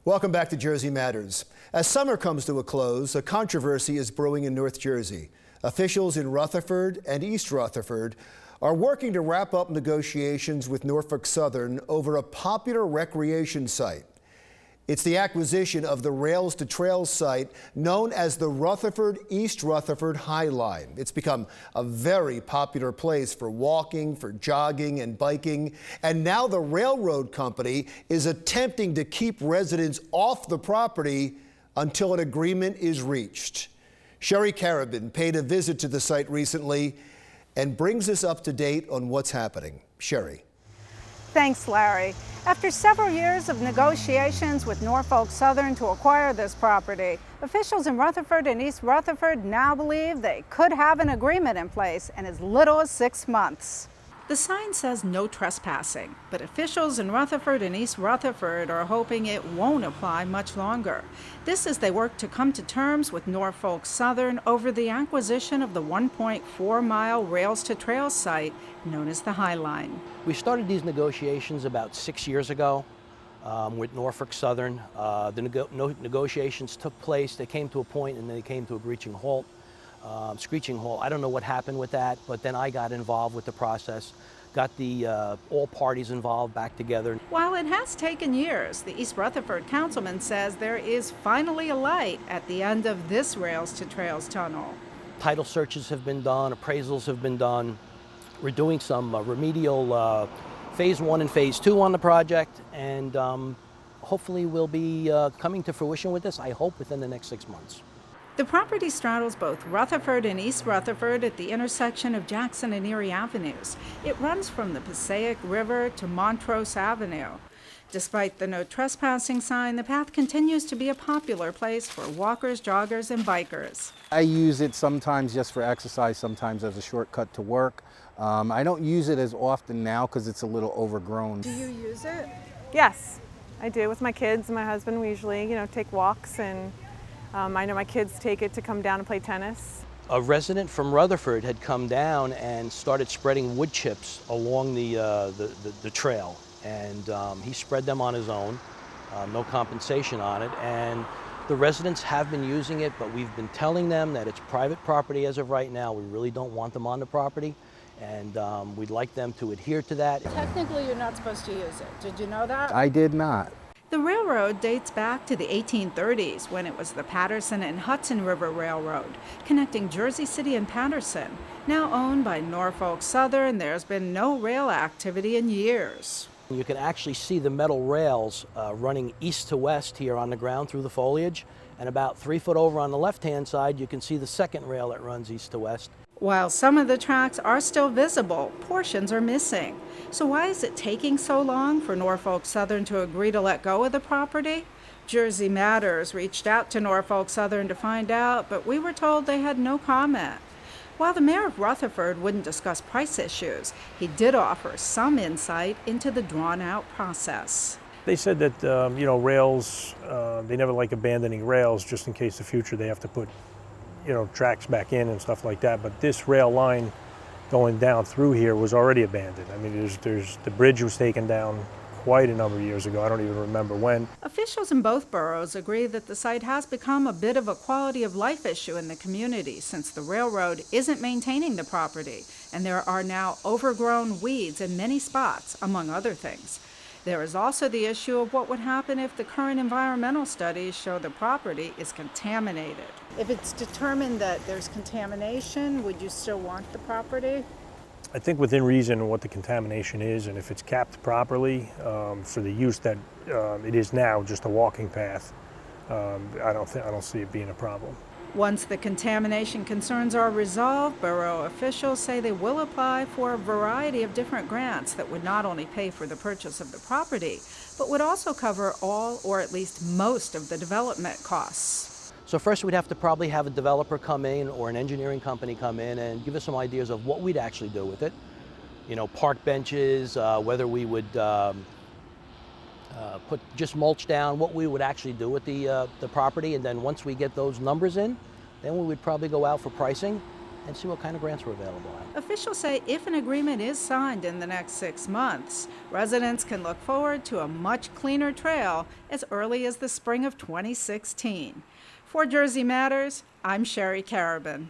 Welcome back to Jersey Matters. As summer comes to a close, a controversy is brewing in North Jersey. Officials in Rutherford and East Rutherford are working to wrap up negotiations with Norfolk Southern over a popular recreation site. It's the acquisition of the Rails to Trails site known as the East Rutherford High Line. It's become a very popular place for walking, for jogging and biking. And now the railroad company is attempting to keep residents off the property until an agreement is reached. Sherry Karabin paid a visit to the site recently and brings us up to date on what's happening. Sherry. Thanks, Larry. After several years of negotiations with Norfolk Southern to acquire this property, officials in Rutherford and East Rutherford now believe they could have an agreement in place in as little as 6 months. The sign says no trespassing, but officials in Rutherford and East Rutherford are hoping it won't apply much longer. This as they work to come to terms with Norfolk Southern over the acquisition of the 1.4-mile Rails to Trails site known as the High Line. We started these negotiations about 6 years ago with Norfolk Southern. The negotiations took place. They came to a point and they came to a screeching halt. I don't know what happened with that, but then I got involved with the process, got all parties involved back together. While it has taken years, the East Rutherford councilman says there is finally a light at the end of this Rails to Trails tunnel. Title searches have been done, appraisals have been done. We're doing some remedial phase 1 and phase 2 on the project, and hopefully we'll be coming to fruition with this, I hope, within the next 6 months. The property straddles both Rutherford and East Rutherford at the intersection of Jackson and Erie Avenues. It runs from the Passaic River to Montrose Avenue. Despite the no trespassing sign, the path continues to be a popular place for walkers, joggers, and bikers. I use it sometimes just for exercise, sometimes as a shortcut to work. I don't use it as often now because it's a little overgrown. Do you use it? Yes, I do. With my kids and my husband, we usually, take walks, and I know my kids take it to come down and play tennis. A resident from Rutherford had come down and started spreading wood chips along the trail, and he spread them on his own, no compensation on it, and the residents have been using it, but we've been telling them that it's private property as of right now. We really don't want them on the property, and we'd like them to adhere to that. Technically, you're not supposed to use it. Did you know that? I did not. The railroad dates back to the 1830s when it was the Patterson and Hudson River Railroad, connecting Jersey City and Patterson. Now owned by Norfolk Southern, there's been no rail activity in years. You can actually see the metal rails running east to west here on the ground through the foliage, and about 3 foot over on the left-hand side, you can see the second rail that runs east to west. While some of the tracks are still visible, portions are missing. So why is it taking so long for Norfolk Southern to agree to let go of the property? Jersey Matters reached out to Norfolk Southern to find out, but we were told they had no comment. While the mayor of Rutherford wouldn't discuss price issues, he did offer some insight into the drawn-out process. They said that, rails, they never like abandoning rails just in case in the future they have to put tracks back in and stuff like that, but this rail line going down through here was already abandoned. I mean, the bridge was taken down quite a number of years ago. I don't even remember when. Officials in both boroughs agree that the site has become a bit of a quality of life issue in the community since the railroad isn't maintaining the property, and there are now overgrown weeds in many spots, among other things. There is also the issue of what would happen if the current environmental studies show the property is contaminated. If it's determined that there's contamination, would you still want the property? I think within reason what the contamination is, and if it's capped properly for the use that it is now, just a walking path, I don't see it being a problem. Once the contamination concerns are resolved, borough officials say they will apply for a variety of different grants that would not only pay for the purchase of the property, but would also cover all or at least most of the development costs. So first we'd have to probably have a developer come in or an engineering company come in and give us some ideas of what we'd actually do with it. Park benches, whether we would put just mulch down, what we would actually do with the property, and then once we get those numbers in, then we would probably go out for pricing and see what kind of grants were available. Officials say if an agreement is signed in the next 6 months, residents can look forward to a much cleaner trail as early as the spring of 2016. For Jersey Matters, I'm Sherry Karabin.